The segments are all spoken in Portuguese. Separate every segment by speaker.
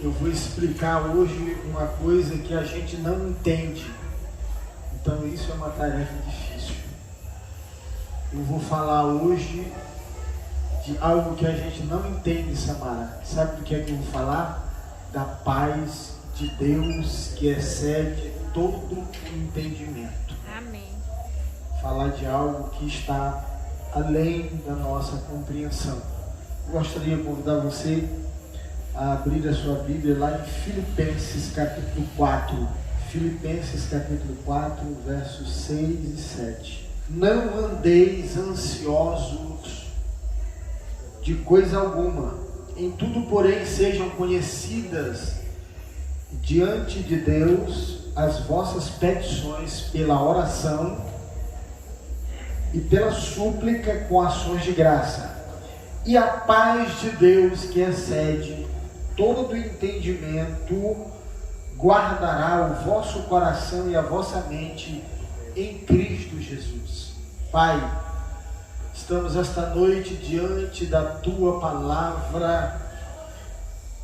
Speaker 1: Eu vou explicar hoje uma coisa que a gente não entende. Então isso é uma tarefa difícil. Eu vou falar hoje de algo que a gente não entende, Samara. Sabe do que é que eu vou falar? Da paz de Deus que excede todo o entendimento.
Speaker 2: Amém.
Speaker 1: Falar de algo que está além da nossa compreensão. Eu gostaria de convidar você a abrir a sua Bíblia lá em Filipenses capítulo 4. Filipenses capítulo 4, versos 6 e 7. Não andeis ansiosos de coisa alguma, em tudo, porém, sejam conhecidas diante de Deus as vossas petições pela oração e pela súplica com ações de graça. E a paz de Deus, que excede todo entendimento, guardará o vosso coração e a vossa mente em Cristo Jesus. Pai, estamos esta noite diante da Tua palavra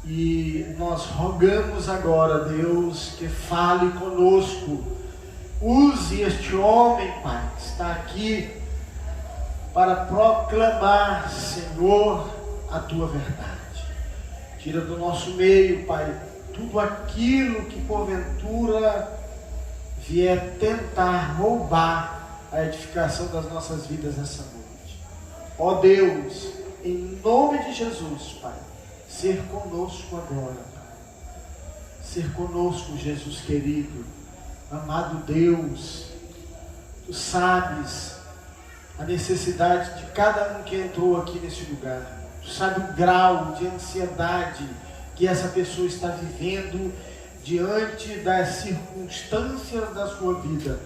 Speaker 1: e nós rogamos agora, Deus, que fale conosco. Use este homem, Pai, que está aqui para proclamar, Senhor, a Tua verdade. Tira do nosso meio, Pai, tudo aquilo que porventura vier tentar roubar a edificação das nossas vidas essa noite. Ó Deus, em nome de Jesus, Pai, ser conosco agora, Pai. Ser conosco, Jesus querido, amado Deus. Tu sabes a necessidade de cada um que entrou aqui nesse lugar. Tu sabe o grau de ansiedade que essa pessoa está vivendo diante das circunstâncias da sua vida,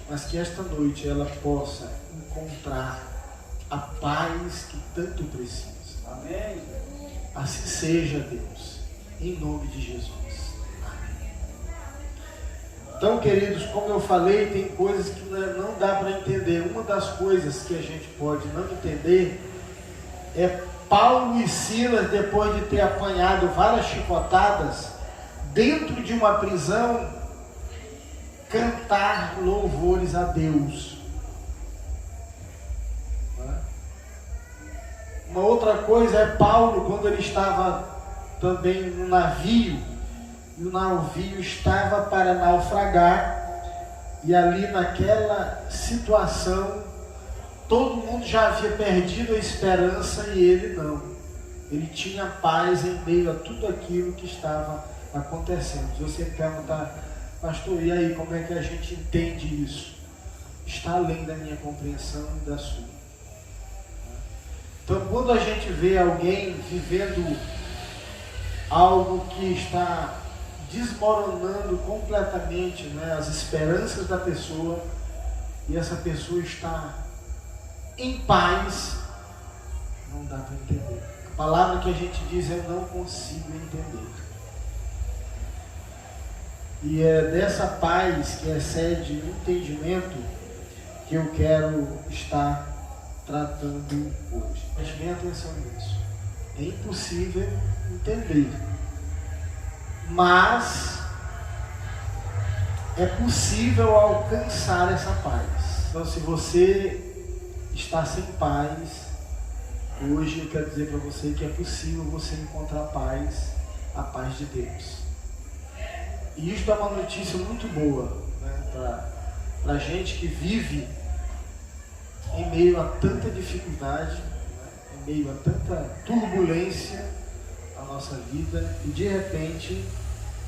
Speaker 1: mas que esta noite ela possa encontrar a paz que tanto precisa. Amém. Assim seja, Deus, em nome de Jesus. Amém. Então, queridos, como eu falei, tem coisas que não dá para entender. Uma das coisas que a gente pode não entender é Paulo e Silas, depois de ter apanhado várias chicotadas, dentro de uma prisão, cantar louvores a Deus. Uma outra coisa é Paulo, quando ele estava também no navio, e o navio estava para naufragar, e ali naquela situação, todo mundo já havia perdido a esperança e ele não. Ele tinha paz em meio a tudo aquilo que estava acontecendo. Se você perguntar, pastor, e aí, como é que a gente entende isso? Está além da minha compreensão e da sua. Então, quando a gente vê alguém vivendo algo que está desmoronando completamente, né, as esperanças da pessoa, e essa pessoa está em paz, não dá para entender. A palavra que a gente diz eu não consigo entender. E é dessa paz que excede o entendimento que eu quero estar tratando hoje. Preste atenção nisso. É impossível entender, mas é possível alcançar essa paz. Então, se você está sem paz, hoje eu quero dizer para você que é possível você encontrar paz, a paz de Deus. E isto é uma notícia muito boa, né, para a gente que vive em meio a tanta dificuldade, né, em meio a tanta turbulência na nossa vida, e de repente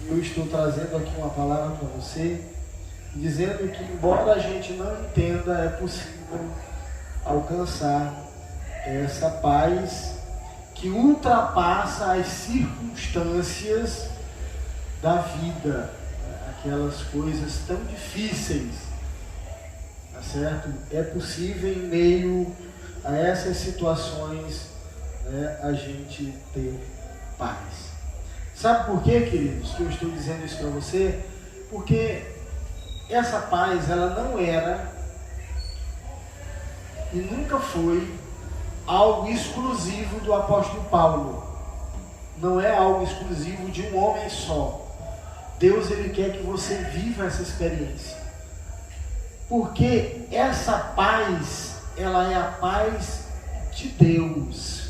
Speaker 1: eu estou trazendo aqui uma palavra para você, dizendo que embora a gente não entenda, é possível alcançar essa paz que ultrapassa as circunstâncias da vida, aquelas coisas tão difíceis, tá certo? É possível em meio a essas situações, né, a gente ter paz. Sabe por quê, queridos, que eu estou dizendo isso para você? Porque essa paz, ela não era e nunca foi algo exclusivo do apóstolo Paulo. não é algo exclusivo de um homem só. Deus, ele quer que você viva essa experiência. Porque essa paz, ela é a paz de Deus.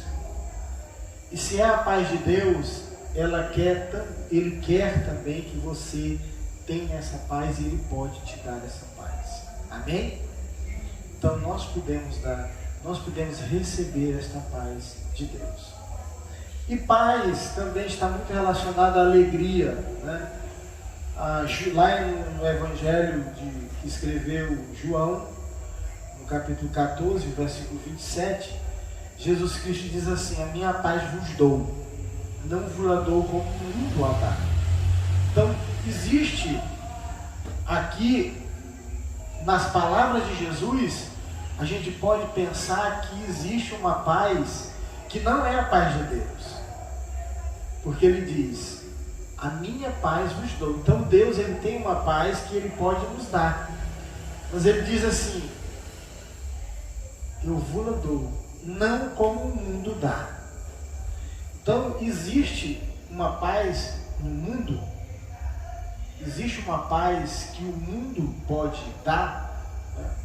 Speaker 1: E se é a paz de Deus, ele quer também que você tenha essa paz e Ele pode te dar essa paz. Amém? Então nós podemos receber esta paz de Deus. E paz também está muito relacionada à alegria, né? Lá no Evangelho que escreveu João, no capítulo 14, versículo 27, Jesus Cristo diz assim: a minha paz vos dou, não vos a dou como o mundo a dá. Então, existe aqui, nas palavras de Jesus, a gente pode pensar que existe uma paz que não é a paz de Deus. Porque Ele diz: a minha paz vos dou. Então Deus, Ele tem uma paz que Ele pode nos dar. Mas Ele diz assim: eu vos a dou, não como o mundo dá. Então existe uma paz no mundo, existe uma paz que o mundo pode dar.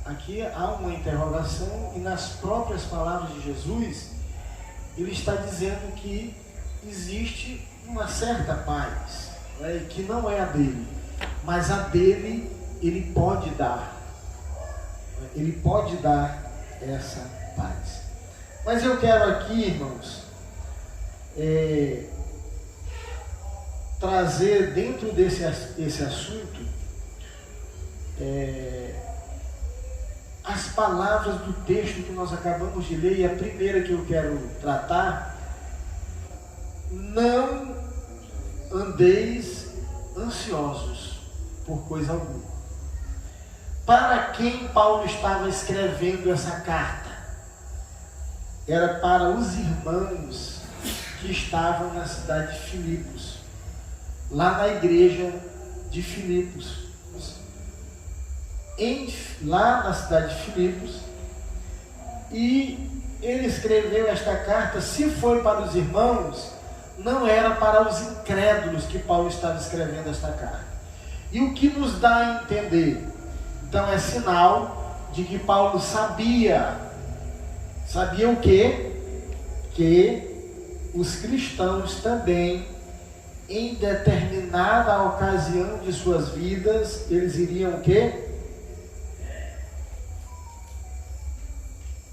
Speaker 1: Aqui há uma interrogação, e nas próprias palavras de Jesus, Ele está dizendo que existe uma certa paz, né, que não é a dele, mas a dele Ele pode dar. Ele pode dar essa paz. Mas eu quero aqui, irmãos, trazer dentro desse assunto as palavras do texto que nós acabamos de ler, e a primeira que eu quero tratar: não andeis ansiosos por coisa alguma. Para quem Paulo estava escrevendo essa carta? Era para os irmãos que estavam na cidade de Filipos, lá na igreja de Filipos. Lá na cidade de Filipos, e ele escreveu esta carta. Se foi para os irmãos, não era para os incrédulos que Paulo estava escrevendo esta carta. E o que nos dá a entender? Então é sinal de que Paulo sabia o quê? Que os cristãos também, em determinada ocasião de suas vidas, eles iriam o quê?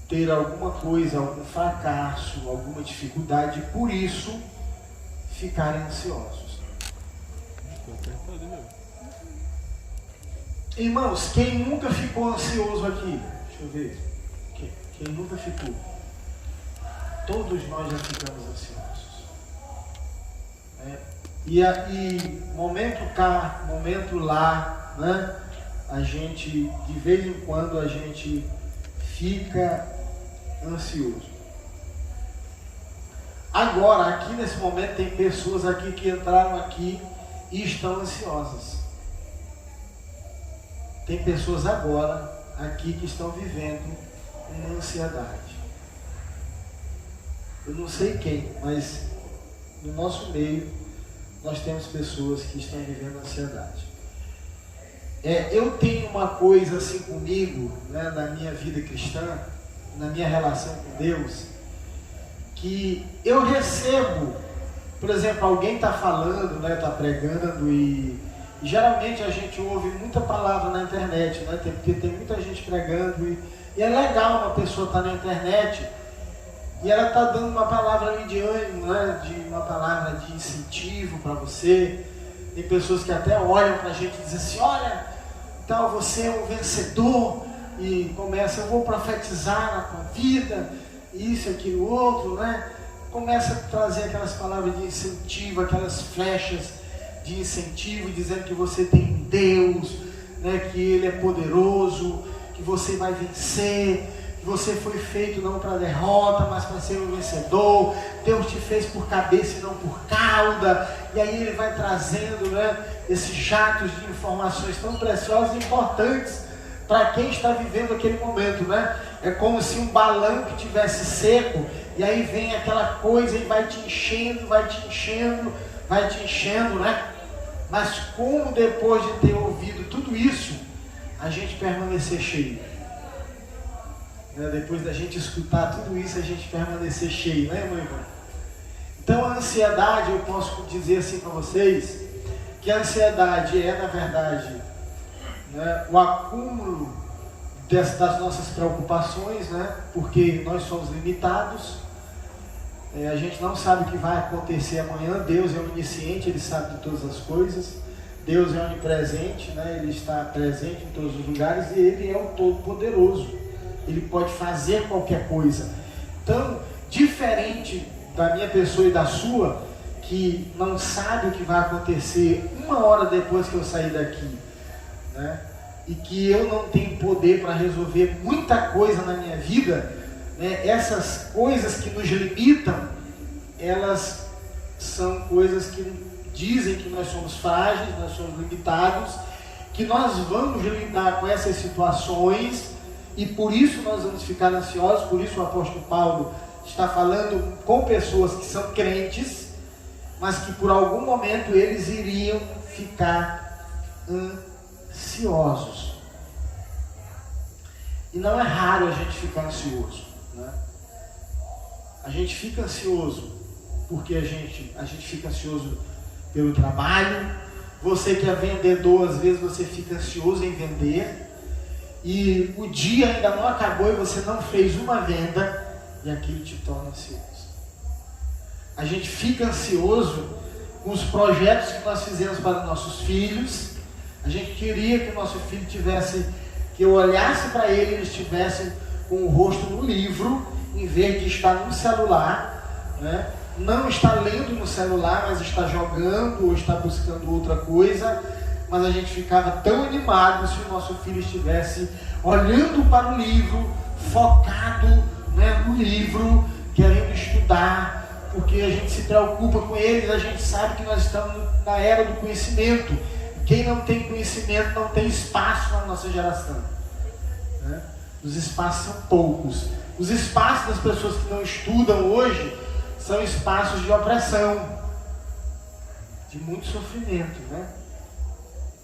Speaker 1: Ter alguma coisa, algum fracasso, alguma dificuldade, e por isso ficarem ansiosos. Irmãos, quem nunca ficou ansioso aqui? Deixa eu ver. Quem nunca ficou? Todos nós já ficamos ansiosos. E momento cá, momento lá, né? A gente, de vez em quando, a gente fica ansioso. Agora, aqui nesse momento, tem pessoas aqui que entraram aqui e estão ansiosas. Tem pessoas agora aqui que estão vivendo uma ansiedade. Eu não sei quem, mas no nosso meio nós temos pessoas que estão vivendo ansiedade. Eu tenho uma coisa assim comigo, né, na minha vida cristã, na minha relação com Deus, que eu recebo, por exemplo, alguém está falando, né, está pregando, e geralmente a gente ouve muita palavra na internet, né, porque tem muita gente pregando, e é legal uma pessoa estar na internet e ela está dando uma palavra ali de ânimo, né, uma palavra de incentivo para você. Tem pessoas que até olham para a gente e dizem assim: olha, então você é um vencedor, e começa: eu vou profetizar na tua vida, isso, aquilo, outro, né? Começa a trazer aquelas palavras de incentivo, aquelas flechas de incentivo, dizendo que você tem um Deus, né, que Ele é poderoso, que você vai vencer, que você foi feito não para derrota, mas para ser um vencedor. Deus te fez por cabeça e não por cauda. E aí Ele vai trazendo, né, esses jatos de informações tão preciosas e importantes para quem está vivendo aquele momento, né? É como se um balão que tivesse seco, E aí vem aquela coisa e vai te enchendo, vai te enchendo, vai te enchendo, né? Mas como depois de ter ouvido tudo isso, a gente permanecer cheio? Depois da gente escutar tudo isso, a gente permanecer cheio, né, meu irmão? Então a ansiedade, eu posso dizer assim para vocês, que a ansiedade é, na verdade, né, o acúmulo das nossas preocupações, né? Porque nós somos limitados, a gente não sabe o que vai acontecer amanhã. Deus é onisciente, Ele sabe de todas as coisas. Deus é onipresente, né? Ele está presente em todos os lugares e Ele é o Todo-Poderoso. Ele pode fazer qualquer coisa. Então, diferente da minha pessoa e da sua, que não sabe o que vai acontecer uma hora depois que eu sair daqui, né? E que eu não tenho poder para resolver muita coisa na minha vida, né? Essas coisas que nos limitam, elas são coisas que dizem que nós somos frágeis, nós somos limitados, que nós vamos lidar com essas situações e por isso nós vamos ficar ansiosos. Por isso o apóstolo Paulo está falando com pessoas que são crentes, mas que por algum momento eles iriam ficar ansiosos. E não é raro a gente ficar ansioso, né? A gente fica ansioso porque a gente fica ansioso pelo trabalho. Você que é vendedor, às vezes você fica ansioso em vender e o dia ainda não acabou e você não fez uma venda e aquilo te torna ansioso. A gente fica ansioso com os projetos que nós fizemos para nossos filhos. A gente queria que o nosso filho tivesse, que eu olhasse para ele e ele estivesse com o rosto no livro, em vez de estar no celular, né? Não está lendo no celular, mas está jogando ou está buscando outra coisa. Mas a gente ficava tão animado se o nosso filho estivesse olhando para o livro, focado, né, no livro, querendo estudar, porque a gente se preocupa com eles. A gente sabe que nós estamos na era do conhecimento. Quem não tem conhecimento não tem espaço na nossa geração, né? Os espaços são poucos. Os espaços das pessoas que não estudam hoje são espaços de opressão, de muito sofrimento, né?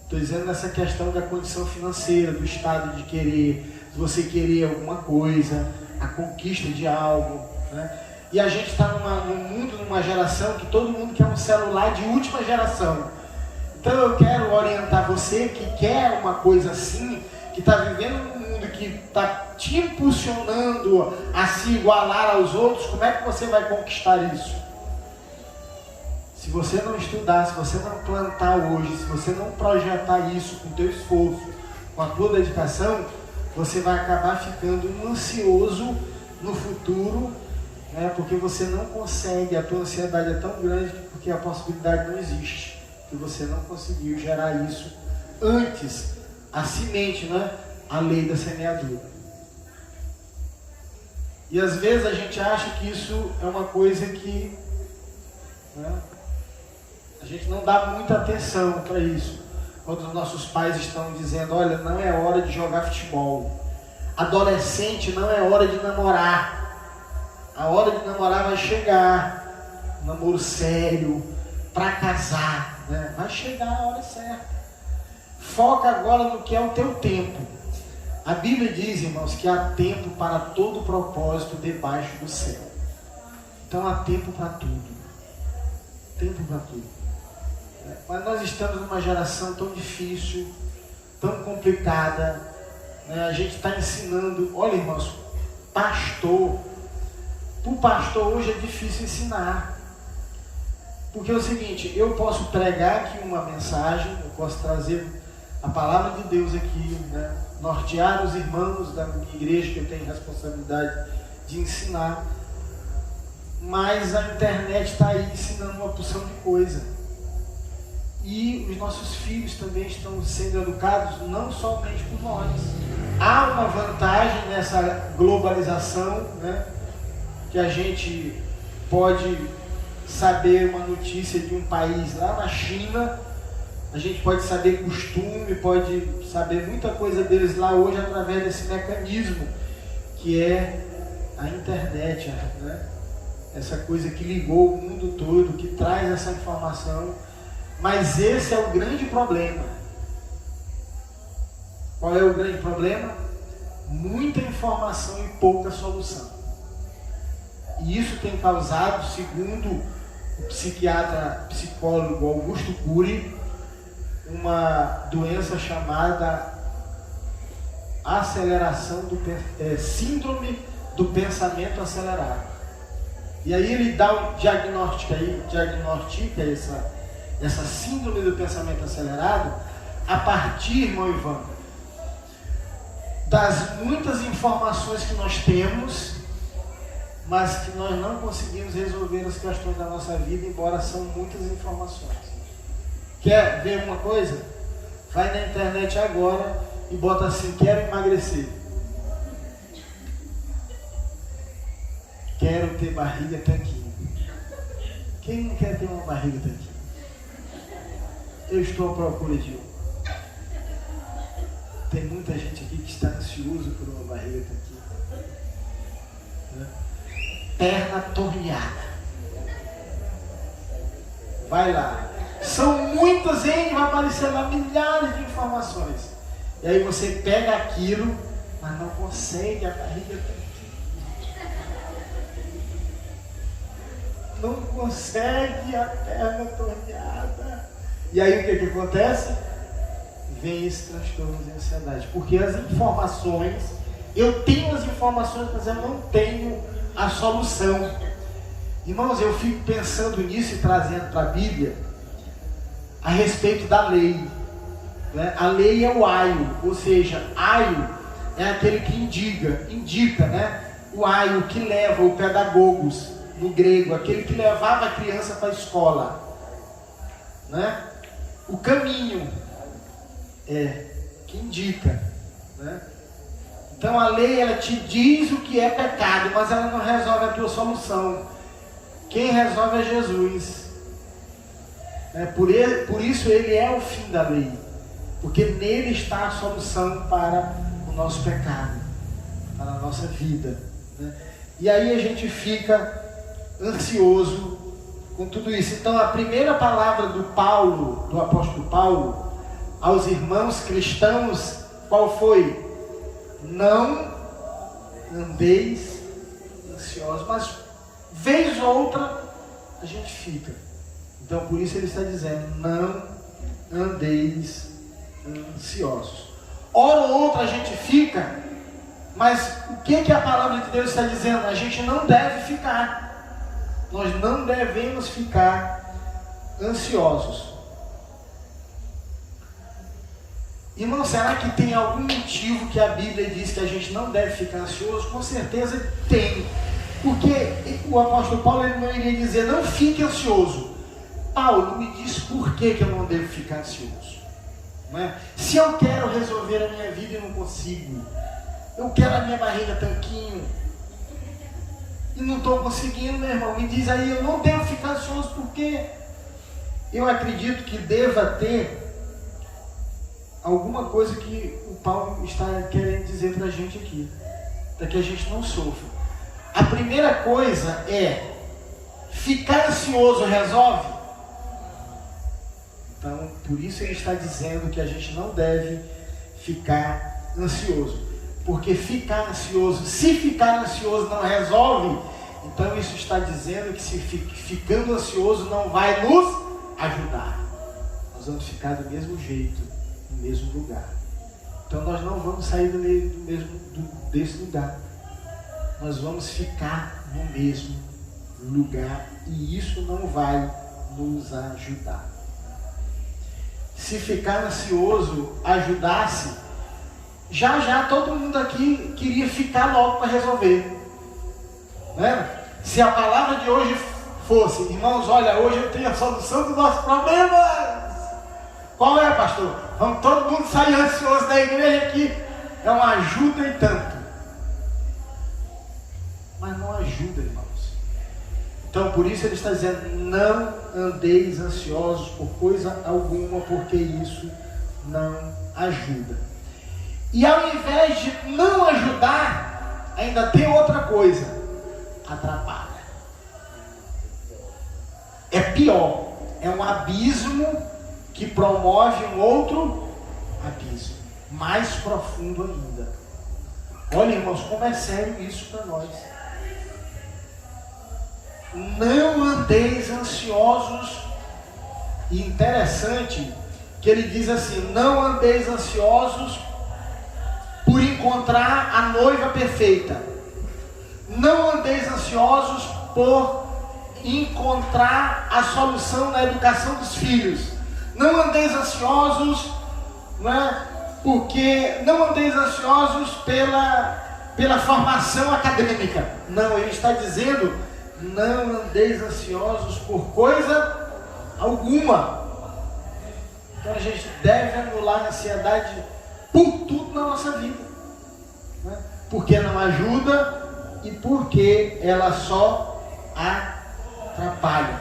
Speaker 1: Estou dizendo nessa questão da condição financeira, do estado de querer, de você querer alguma coisa, a conquista de algo, né? E a gente está num mundo, numa geração que todo mundo quer um celular de última geração. Então eu quero orientar você que quer uma coisa assim, que está vivendo num mundo que está te impulsionando a se igualar aos outros. Como é que você vai conquistar isso? Se você não estudar, se você não plantar hoje, se você não projetar isso com o teu esforço, com a tua dedicação, você vai acabar ficando ansioso no futuro, né? Porque você não consegue, a tua ansiedade é tão grande porque a possibilidade não existe, que você não conseguiu gerar isso antes, a semente, né? A lei da semeadura. E às vezes a gente acha que isso é uma coisa que, né, a gente não dá muita atenção para isso. Quando os nossos pais estão dizendo, olha, não é hora de jogar futebol. Adolescente, não é hora de namorar. A hora de namorar vai chegar. Um namoro sério, para casar, né? Vai chegar a hora certa. Foca agora no que é o teu tempo. A Bíblia diz, irmãos, que há tempo para todo propósito debaixo do céu. Então há tempo para tudo. Tempo para tudo. Mas nós estamos numa geração tão difícil, tão complicada, né? A gente está ensinando, olha, irmãos, pastor. Para o pastor hoje é difícil ensinar. Porque é o seguinte, eu posso pregar aqui uma mensagem, eu posso trazer a palavra de Deus aqui, né? Nortear os irmãos da minha igreja, que eu tenho responsabilidade de ensinar, mas a internet está aí ensinando uma porção de coisa, e os nossos filhos também estão sendo educados não somente por nós. Há uma vantagem nessa globalização, né? Que a gente pode saber uma notícia de um país lá na China, a gente pode saber costume, pode saber muita coisa deles lá hoje através desse mecanismo que é a internet, né? essa coisa que ligou o mundo todo, que traz essa informação, mas esse é o grande problema. Qual é o grande problema? Muita informação e pouca solução. E isso tem causado, segundo o psicólogo Augusto Cury, uma doença chamada síndrome do pensamento acelerado. E aí ele diagnostica essa síndrome do pensamento acelerado a partir, irmão Ivan, das muitas informações que nós temos, mas que nós não conseguimos resolver as questões da nossa vida, embora são muitas informações. Quer ver uma coisa? Vai na internet agora e bota assim: quero emagrecer, quero ter barriga tanquinho. Quem não quer ter uma barriga tanquinho? Eu estou à procura de um. Tem muita gente aqui que está ansioso por uma barriga tanquinho, né? Perna torneada. Vai lá. São muitas, vai aparecer lá milhares de informações. E aí você pega aquilo, mas não consegue a barriga tanquinho. Não consegue a perna torneada. E aí o que acontece? Vem esse transtorno de ansiedade. Porque as informações, eu tenho as informações, mas eu não tenho a solução. Irmãos, eu fico pensando nisso e trazendo para a Bíblia a respeito da lei, né? A lei é o aio, ou seja, aio é aquele que indica, né? O aio que leva, o pedagogos no grego, aquele que levava a criança para a escola, né? O caminho que indica, né? Então a lei, ela te diz o que é pecado, mas ela não resolve a tua solução. Quem resolve é Jesus. Por isso ele é o fim da lei, porque nele está a solução para o nosso pecado, para a nossa vida, né? E aí a gente fica ansioso com tudo isso. Então a primeira palavra do apóstolo Paulo aos irmãos cristãos, qual foi? Não andeis ansiosos. Mas vez ou outra a gente fica. Então por isso ele está dizendo: não andeis ansiosos. Hora ou outra a gente fica, mas o que a palavra de Deus está dizendo? A gente não deve ficar. Nós não devemos ficar ansiosos. Irmão, será que tem algum motivo que a Bíblia diz que a gente não deve ficar ansioso? Com certeza tem. Porque o apóstolo Paulo, ele não iria dizer: não fique ansioso. Paulo, me diz por que eu não devo ficar ansioso, não é? Se eu quero resolver a minha vida e não consigo, eu quero a minha barriga tanquinho e não estou conseguindo, meu irmão, me diz aí: eu não devo ficar ansioso, porque eu acredito que deva ter alguma coisa que o Paulo está querendo dizer para a gente aqui, para que a gente não sofra. A primeira coisa é: ficar ansioso resolve? Então, por isso ele está dizendo que a gente não deve ficar ansioso. Porque ficar ansioso, se ficar ansioso não resolve, então isso está dizendo que se ficando ansioso não vai nos ajudar. Nós vamos ficar do mesmo jeito, no mesmo lugar. Então nós não vamos sair desse lugar. Nós vamos ficar no mesmo lugar, e isso não vai nos ajudar. Se ficar ansioso ajudasse, já todo mundo aqui queria ficar logo para resolver, né? Se a palavra de hoje fosse: irmãos, olha, hoje eu tenho a solução dos nossos problemas. Qual é, pastor? Vamos todo mundo sair ansioso da igreja aqui. É uma ajuda e tanto. Mas não ajuda, irmãos. Então por isso ele está dizendo: não andeis ansiosos por coisa alguma, porque isso não ajuda. E ao invés de não ajudar, ainda tem outra coisa: atrapalha. é pior, é um abismo que promove um outro abismo, mais profundo ainda. Olha, irmãos, como é sério isso para nós. Não andeis ansiosos. E interessante que ele diz assim: não andeis ansiosos por encontrar a noiva perfeita. Não andeis ansiosos por encontrar a solução na educação dos filhos. Não andeis ansiosos, porque não andeis ansiosos pela formação acadêmica. Não, ele está dizendo: não andeis ansiosos por coisa alguma. Então a gente deve anular a ansiedade por tudo na nossa vida, porque não ajuda e porque ela só atrapalha.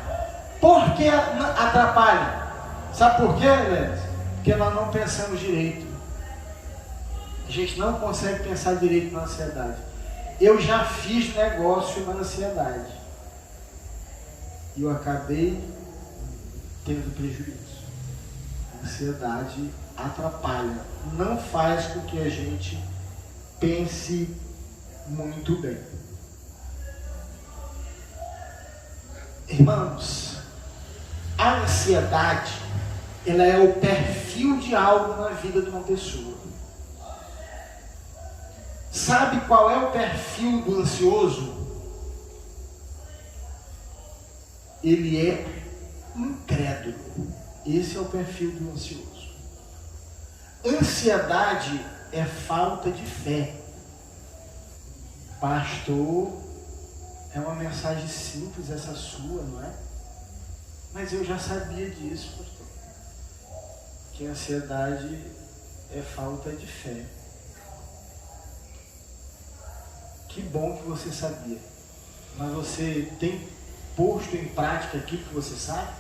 Speaker 1: Por que atrapalha? Sabe por quê, Léo? Porque nós não pensamos direito. A gente não consegue pensar direito na ansiedade. Eu já fiz negócio na ansiedade e eu acabei tendo prejuízo. A ansiedade atrapalha, não faz com que a gente pense muito bem. Irmãos, a ansiedade, ela é o perfil de algo na vida de uma pessoa. Sabe qual é o perfil do ansioso? Ele é incrédulo. Esse é o perfil do ansioso. Ansiedade é falta de fé. Pastor, é uma mensagem simples essa sua, não é? Mas eu já sabia disso, pastor. Que ansiedade é falta de fé. Que bom que você sabia. Mas você tem posto em prática aquilo que você sabe?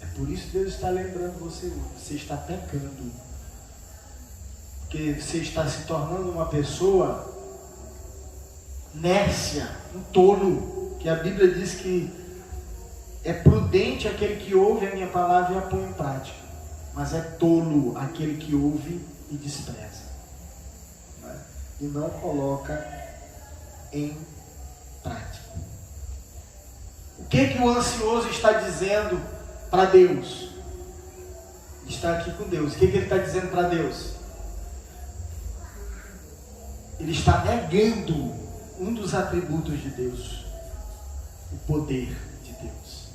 Speaker 1: É por isso que Deus está lembrando você hoje. Você está pecando. Porque você está se tornando uma pessoa nércia, um tolo. Que a Bíblia diz que é prudente aquele que ouve a minha palavra e a põe em prática. Mas é tolo aquele que ouve e despreza. E não coloca em prática. O que o ansioso está dizendo para Deus? Ele está aqui com Deus. O que ele está dizendo para Deus? Ele está negando um dos atributos de Deus, o poder de Deus.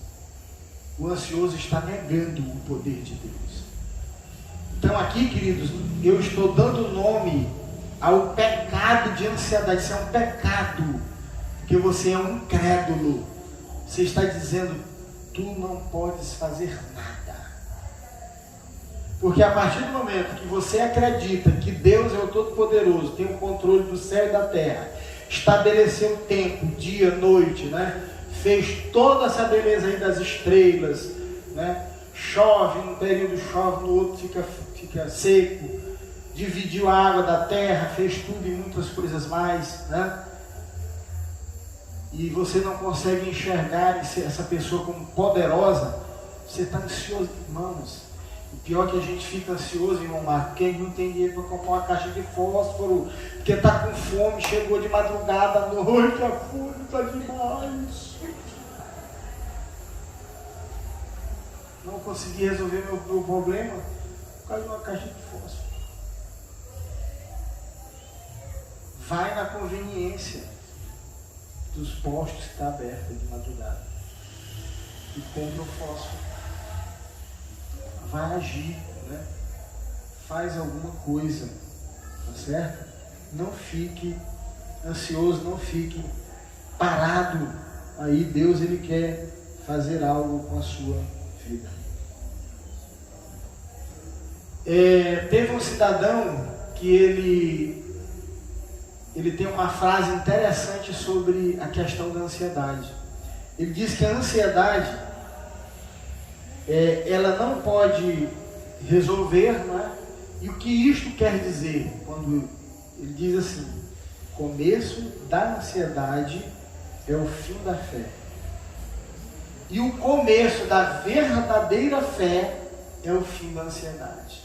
Speaker 1: O ansioso está negando o poder de Deus. Então aqui, queridos, eu estou dando nome ao pecado de ansiedade. Isso é um pecado, porque você é um incrédulo. Você está dizendo: tu não podes fazer nada. Porque a partir do momento que você acredita que Deus é o Todo-Poderoso, tem o controle do céu e da terra, estabeleceu o tempo, dia, noite, fez toda essa beleza aí das estrelas, chove, num período chove, no outro fica seco, dividiu a água da terra, fez tudo e muitas coisas mais, e você não consegue enxergar essa pessoa como poderosa, você está ansioso, irmãos. O pior é que a gente fica ansioso, irmão Marco, porque não tem dinheiro para comprar uma caixa de fósforo, porque está com fome, chegou de madrugada à noite, a fome está demais. Não consegui resolver meu problema por causa de uma caixa de fósforo. Vai na conveniência dos postos que está aberto de madrugada e compra o fósforo. Vai agir, faz alguma coisa, tá certo? Não fique ansioso, não fique parado. Aí Deus, ele quer fazer algo com a sua vida. Teve um cidadão que ele tem uma frase interessante sobre a questão da ansiedade. Ele diz que a ansiedade, ela não pode resolver, E o que isto quer dizer? Quando ele diz assim: começo da ansiedade é o fim da fé. E o começo da verdadeira fé é o fim da ansiedade.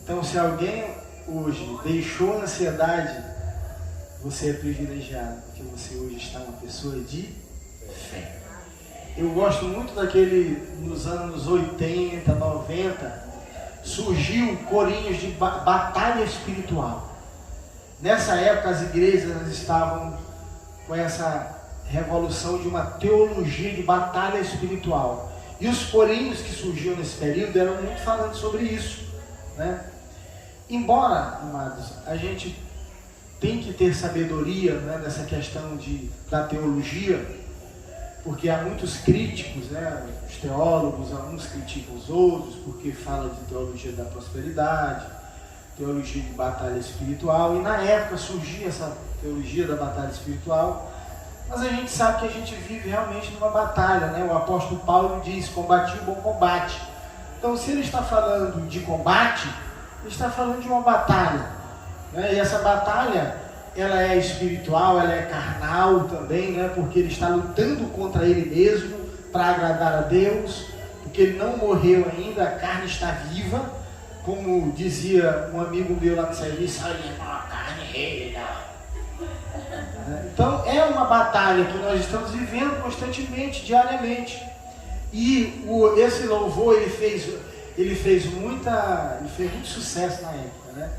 Speaker 1: Então, se alguém hoje deixou a ansiedade, você é privilegiado, porque você hoje está uma pessoa de fé. Eu gosto muito nos anos 80, 90, surgiu corinhos de batalha espiritual. Nessa época as igrejas estavam com essa revolução de uma teologia de batalha espiritual. E os corinhos que surgiam nesse período eram muito falando sobre isso, né? Embora, amados, a gente tem que ter sabedoria, né, nessa questão da teologia, porque há muitos críticos, né, os teólogos, alguns criticam os outros, porque fala de teologia da prosperidade, teologia de batalha espiritual, e na época surgia essa teologia da batalha espiritual, mas a gente sabe que a gente vive realmente numa batalha, né? O apóstolo Paulo diz, combati o bom combate. Então, se ele está falando de combate, ele está falando de uma batalha, né? E essa batalha, ela é espiritual, ela é carnal também, né? Porque ele está lutando contra ele mesmo, para agradar a Deus, porque ele não morreu ainda, a carne está viva, como dizia um amigo meu lá no serviço, a carne reina. Então é uma batalha que nós estamos vivendo constantemente, diariamente. E esse louvor ele fez muito sucesso na época, né?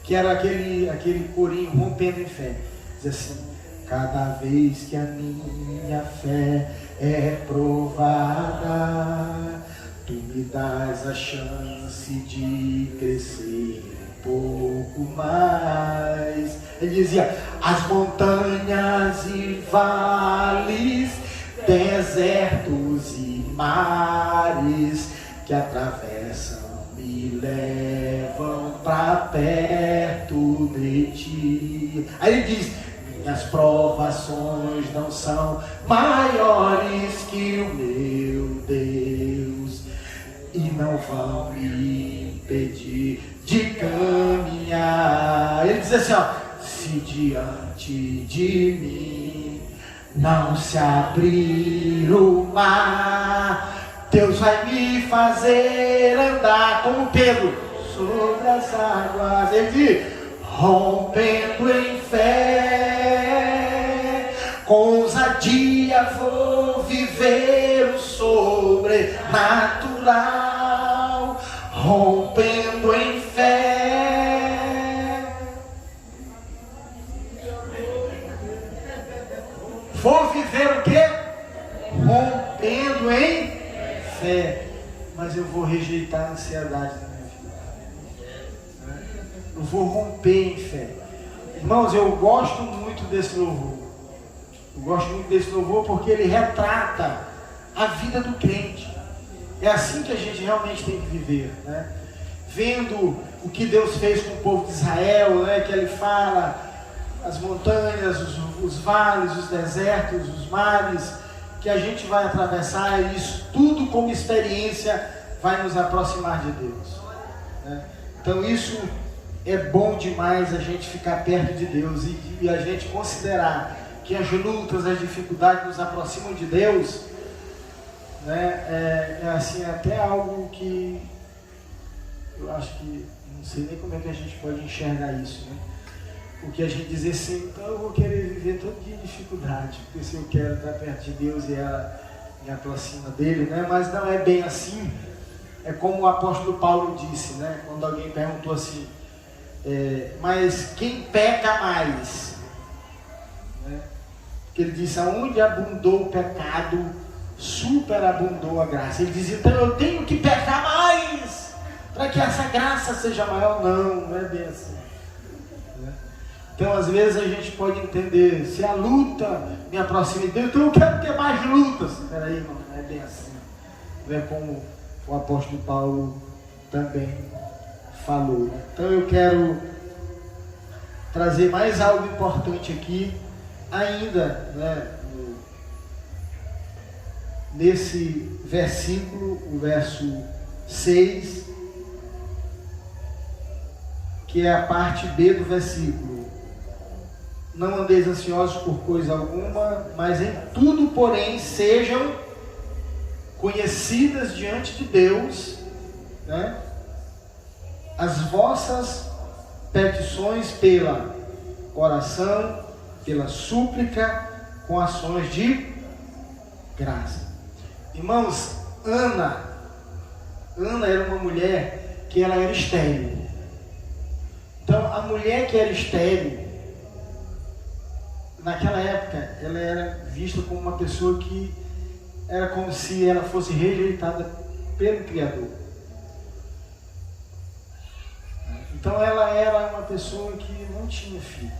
Speaker 1: Que era aquele corinho rompendo em fé. Diz assim: cada vez que a minha fé é provada, tu me dás a chance de crescer pouco mais. Ele dizia: as montanhas e vales, desertos e mares que atravessam me levam para perto de ti. Aí ele diz: minhas provações não são maiores que o meu Deus, e não vão me impedir de caminhar. Ele diz assim, ó: se diante de mim não se abrir o mar, Deus vai me fazer andar como Pedro sobre as águas. Ele diz: rompendo em fé, com ousadia vou viver o sobrenatural. Rompendo em fé, vou viver o quê? Rompendo em fé. Mas eu vou rejeitar a ansiedade da minha vida. Eu vou romper em fé. Irmãos, eu gosto muito desse louvor. Eu gosto muito desse louvor porque ele retrata a vida do crente. É assim que a gente realmente tem que viver, né? Vendo o que Deus fez com o povo de Israel, né? Que ele fala as montanhas, os vales, os desertos, os mares, que a gente vai atravessar, e isso tudo como experiência vai nos aproximar de Deus, né? Então isso é bom demais, a gente ficar perto de Deus e a gente considerar que as lutas, as dificuldades nos aproximam de Deus, né? É assim, até algo que eu acho que não sei nem como é que a gente pode enxergar isso, né? Porque a gente dizer assim, então eu vou querer viver todo dia de dificuldade, porque se eu quero estar perto de Deus e ela me aproxima dele, né? Mas não é bem assim. É como o apóstolo Paulo disse, né? Quando alguém perguntou assim, mas quem peca mais? Né? Porque ele disse: aonde abundou o pecado, superabundou a graça. Ele diz: então eu tenho que pecar mais para que essa graça seja maior. Não é bem assim, né? Então às vezes a gente pode entender, se a luta me aproxima de Deus, então eu quero ter mais lutas. Espera aí, irmão, não é bem assim. Não é como o apóstolo Paulo também falou. Então eu quero trazer mais algo importante aqui ainda, né, nesse versículo, o verso 6, que é a parte B do versículo. não andeis ansiosos por coisa alguma, mas em tudo, porém, sejam conhecidas diante de Deus, né, as vossas petições pela oração, pela súplica, com ações de graça. Irmãos, Ana era uma mulher que ela era estéril. Então, a mulher que era estéril, naquela época, ela era vista como uma pessoa que era como se ela fosse rejeitada pelo Criador. Então, ela era uma pessoa que não tinha filhos.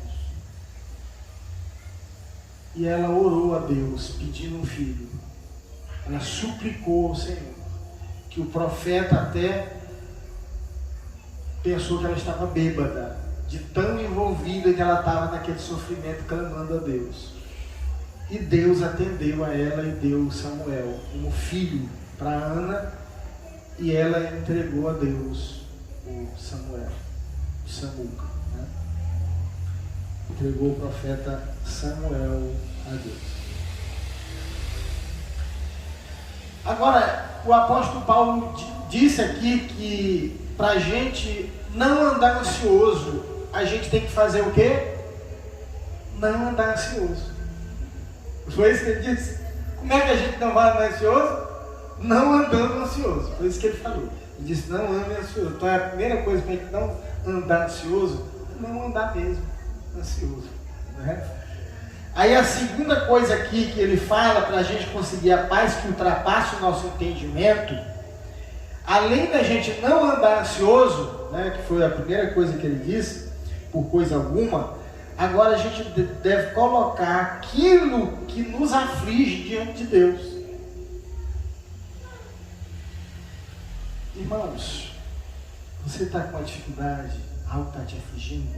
Speaker 1: E ela orou a Deus, pedindo um filho. Ela suplicou ao Senhor, que o profeta até pensou que ela estava bêbada, de tão envolvida que ela estava naquele sofrimento, clamando a Deus. E Deus atendeu a ela e deu Samuel como filho para Ana, e ela entregou a Deus o Samuel, o Samuca, né? Entregou o profeta Samuel a Deus. Agora, o apóstolo Paulo disse aqui que para a gente não andar ansioso, a gente tem que fazer o quê? Não andar ansioso. Foi isso que ele disse? Como é que a gente não vai andar ansioso? Não andando ansioso. Foi isso que ele falou. Ele disse, não ande ansioso. Então a primeira coisa para a gente não andar ansioso, não andar mesmo ansioso, né? Aí a segunda coisa aqui que ele fala para a gente conseguir a paz que ultrapasse o nosso entendimento, além da gente não andar ansioso, né, que foi a primeira coisa que ele disse, por coisa alguma, agora a gente deve colocar aquilo que nos aflige diante de Deus. Irmãos, você está com uma dificuldade, algo está te afligindo,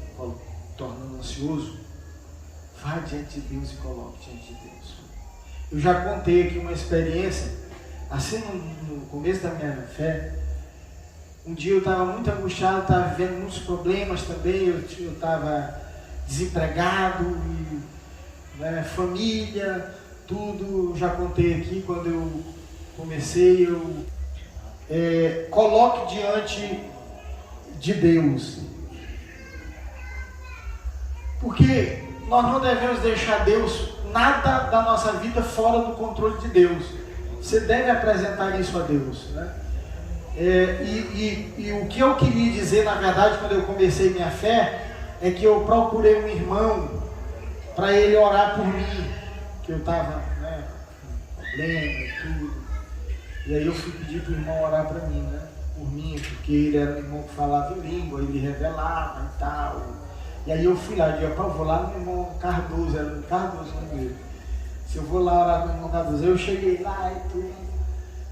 Speaker 1: tornando ansioso, vá diante de Deus e coloque diante de Deus. Eu já contei aqui uma experiência, assim no começo da minha fé. Um dia eu estava muito angustiado, estava vivendo muitos problemas também, eu estava desempregado, e, né, família, tudo. Já contei aqui, quando eu comecei, coloque diante de Deus. Porque nós não devemos deixar Deus, nada da nossa vida fora do controle de Deus. Você deve apresentar isso a Deus, né? E o que eu queria dizer, na verdade, quando eu comecei minha fé, é que eu procurei um irmão para ele orar por mim, que eu estava, né, com problema e tudo. E aí eu fui pedir para o irmão orar para mim, né, por mim, porque ele era um irmão que falava em língua, ele revelava e tal. E aí eu fui lá, eu vou lá no irmão Cardoso, era o Cardoso o nome dele. Se eu vou lá orar com o irmão Cardoso, eu cheguei lá e tudo.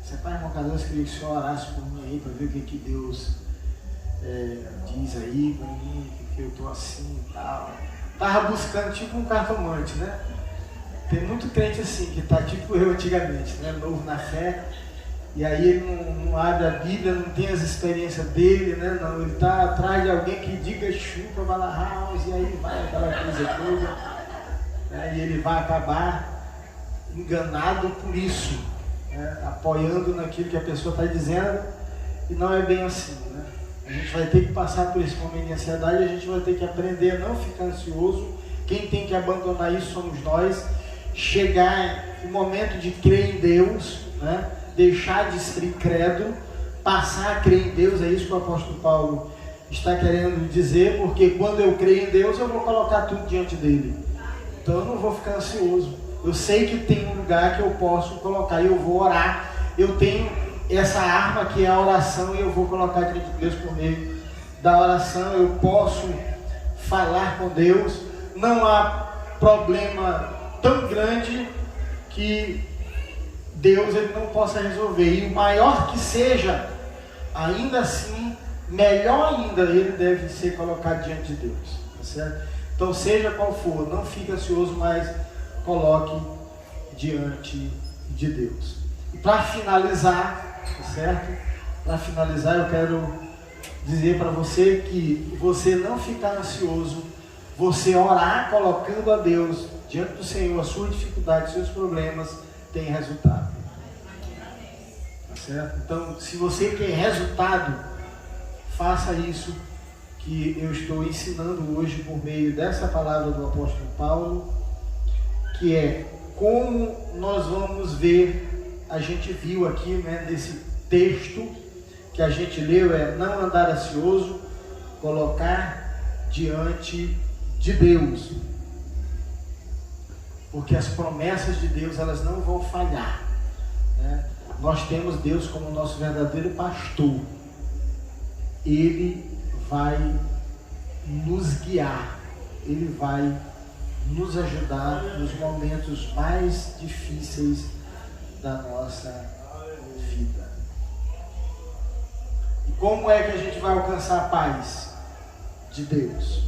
Speaker 1: Você, pai, irmão Cardoso, queria que o senhor orasse por mim aí, para ver o que Deus diz aí para mim, que eu estou assim e tal. Tava buscando tipo um cartomante, né? Tem muito crente assim, que tá tipo eu antigamente, né? Novo na fé. E aí ele não abre a Bíblia, não tem as experiências dele, né? Não, ele está atrás de alguém que diga chupa, Balahaus, e aí vai aquela coisa toda, né? E ele vai acabar enganado por isso, né? Apoiando naquilo que a pessoa está dizendo, e não é bem assim, né? A gente vai ter que passar por esse momento de ansiedade, a gente vai ter que aprender a não ficar ansioso. Quem tem que abandonar isso somos nós. Chegar no momento de crer em Deus, né? Deixar de ser incrédulo, passar a crer em Deus. É isso que o apóstolo Paulo está querendo dizer, porque quando eu creio em Deus, eu vou colocar tudo diante dele. Então eu não vou ficar ansioso. Eu sei que tem um lugar que eu posso colocar e eu vou orar. Eu tenho essa arma que é a oração e eu vou colocar diante de Deus por meio da oração. Eu posso falar com Deus. Não há problema tão grande que Deus ele não possa resolver, e o maior que seja, ainda assim, melhor ainda, ele deve ser colocado diante de Deus, tá certo? Então, seja qual for, não fique ansioso, mas coloque diante de Deus. E para finalizar, tá certo? Para finalizar, eu quero dizer para você que você não ficar ansioso Você orar colocando a Deus diante do Senhor, a sua dificuldade, seus problemas, tem resultado. Tá certo? Então, se você quer resultado, faça isso que eu estou ensinando hoje por meio dessa palavra do apóstolo Paulo, que é como nós vamos ver, a gente viu aqui, né, nesse texto que a gente leu, é não andar ansioso, colocar diante de Deus, porque as promessas de Deus, elas não vão falhar, né? Nós temos Deus como nosso verdadeiro pastor. Ele vai nos guiar, Ele vai nos ajudar nos momentos mais difíceis da nossa vida. E como é que a gente vai alcançar a paz de Deus?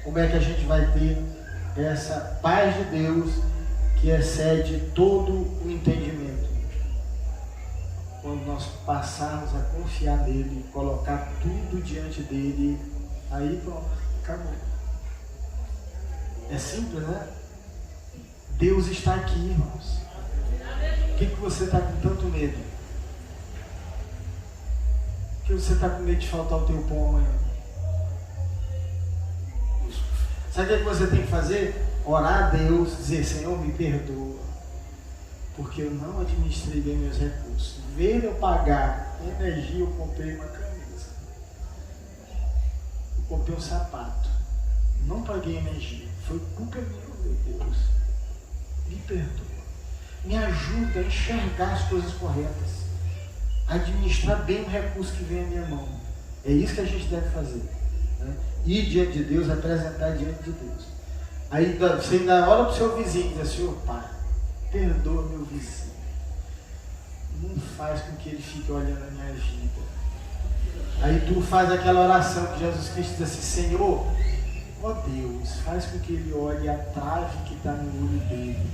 Speaker 1: Como é que a gente vai ter essa paz de Deus que excede todo o entendimento? Quando nós passarmos a confiar nele, colocar tudo diante dele, aí pronto, acabou. É simples, né? Deus está aqui, irmãos. O que você está com tanto medo? Por que você está com medo de faltar o teu pão amanhã? Sabe o que você tem que fazer? Orar a Deus, dizer: Senhor, me perdoa, porque eu não administrei bem meus recursos. Em vez de eu pagar energia, eu comprei uma camisa, eu comprei um sapato, não paguei energia, foi culpa minha, meu Deus. Me perdoa, me ajuda a enxergar as coisas corretas, a administrar bem o recurso que vem à minha mão. É isso que a gente deve fazer, né? Ir diante de Deus, apresentar diante de Deus. Aí você ainda olha para o seu vizinho e diz: Senhor Pai, perdoa meu vizinho, não faz com que ele fique olhando a minha vida. Aí tu faz aquela oração que Jesus Cristo diz assim: Senhor, ó Deus, faz com que ele olhe a trave que está no olho dele,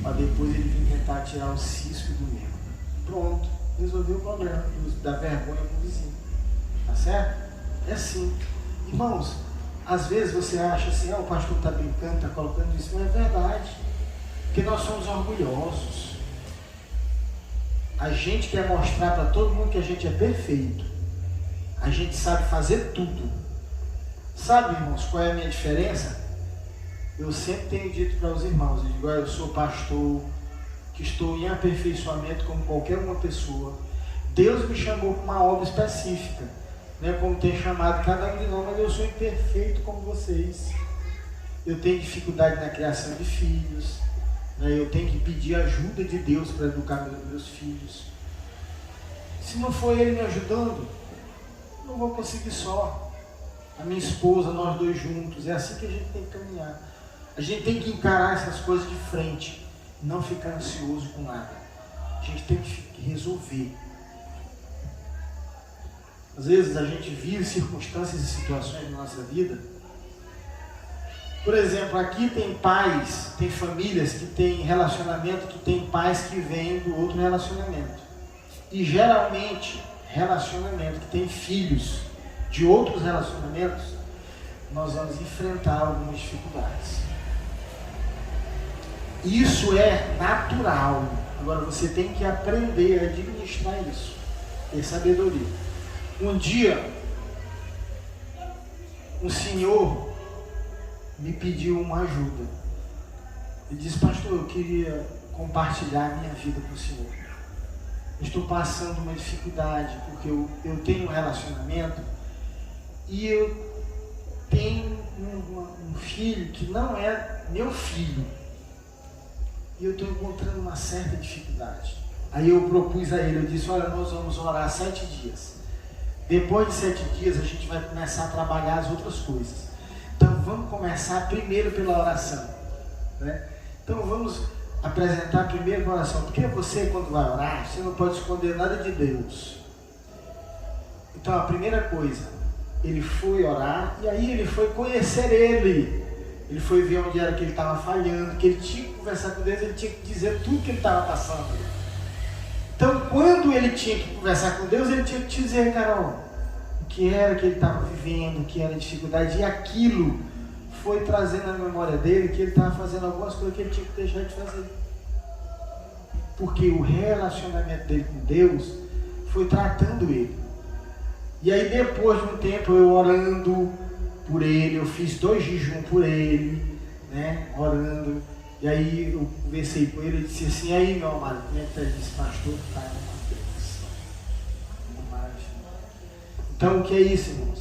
Speaker 1: para depois ele vir tentar tirar o cisco do meu. Pronto, resolveu o problema da vergonha com o vizinho. Tá certo? É assim. Irmãos, às vezes você acha assim: o pastor está brincando, está colocando isso. Não é verdade. Porque nós somos orgulhosos. A gente quer mostrar para todo mundo que a gente é perfeito. A gente sabe fazer tudo. Sabe, irmãos, qual é a minha diferença? Eu sempre tenho dito para os irmãos: eu digo, eu sou pastor, que estou em aperfeiçoamento como qualquer uma pessoa. Deus me chamou para uma obra específica, né, como tem chamado cada um de nós, mas eu sou imperfeito como vocês. Eu tenho dificuldade na criação de filhos, né, eu tenho que pedir ajuda de Deus para educar meus filhos. Se não for Ele me ajudando, não vou conseguir só. A minha esposa, nós dois juntos, é assim que a gente tem que caminhar. A gente tem que encarar essas coisas de frente, não ficar ansioso com nada. A gente tem que resolver. Às vezes a gente vive circunstâncias e situações na nossa vida. Por exemplo, aqui tem pais, tem famílias que têm relacionamento, que tem pais que vêm do outro relacionamento. E geralmente, relacionamento que tem filhos de outros relacionamentos, nós vamos enfrentar algumas dificuldades. Isso é natural. Agora você tem que aprender a administrar isso, ter sabedoria. Um dia, um senhor me pediu uma ajuda. Ele disse: pastor, eu queria compartilhar a minha vida com o senhor. Eu estou passando uma dificuldade, porque eu tenho um relacionamento e eu tenho um filho que não é meu filho. E eu estou encontrando uma certa dificuldade. Aí eu propus a ele, eu disse: olha, nós vamos orar 7 dias. Depois de 7 dias a gente vai começar a trabalhar as outras coisas. Então vamos começar primeiro pela oração, né? Então vamos apresentar primeiro a oração. Porque você, quando vai orar, você não pode esconder nada de Deus. Então a primeira coisa, ele foi orar e aí ele foi conhecer Ele. Ele foi ver onde era que ele estava falhando, que ele tinha que conversar com Deus, ele tinha que dizer tudo que ele estava passando. Então, quando ele tinha que conversar com Deus, ele tinha que te dizer: Carol, o que era que ele estava vivendo, o que era a dificuldade, e aquilo foi trazendo na memória dele que ele estava fazendo algumas coisas que ele tinha que deixar de fazer. Porque o relacionamento dele com Deus foi tratando ele. E aí depois de um tempo eu orando por ele, eu fiz 2 jejuns por ele, né, orando. E aí eu conversei com ele e disse assim: e aí, meu amado, como é que tá? Ele disse: pastor, tá uma bênção. Então o que é isso, irmãos?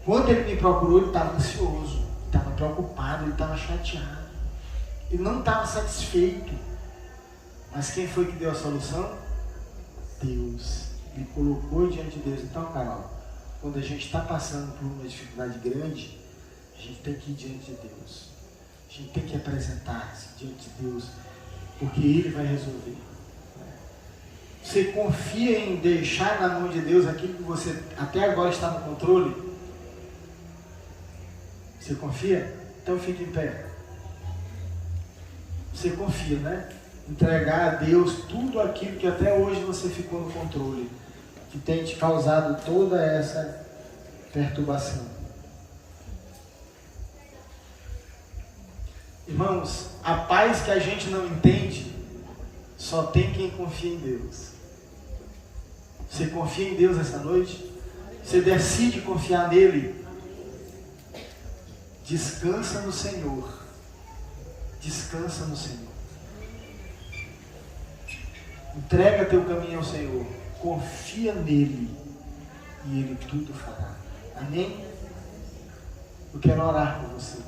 Speaker 1: Quando ele me procurou, ele estava ansioso, ele estava preocupado, ele estava chateado, ele não estava satisfeito. Mas quem foi que deu a solução? Deus. Ele colocou diante de Deus. Então, Carol, quando a gente está passando por uma dificuldade grande, a gente tem que ir diante de Deus. A gente tem que apresentar-se diante de Deus, porque Ele vai resolver. Você confia em deixar na mão de Deus aquilo que você até agora está no controle? Você confia? Então fique em pé. Você confia, né? Entregar a Deus tudo aquilo que até hoje você ficou no controle, que tem te causado toda essa perturbação. Irmãos, a paz que a gente não entende, só tem quem confia em Deus. Você confia em Deus essa noite? Você decide confiar nele? Descansa no Senhor. Descansa no Senhor. Entrega teu caminho ao Senhor. Confia nele. E Ele tudo fará. Amém? Eu quero orar por você.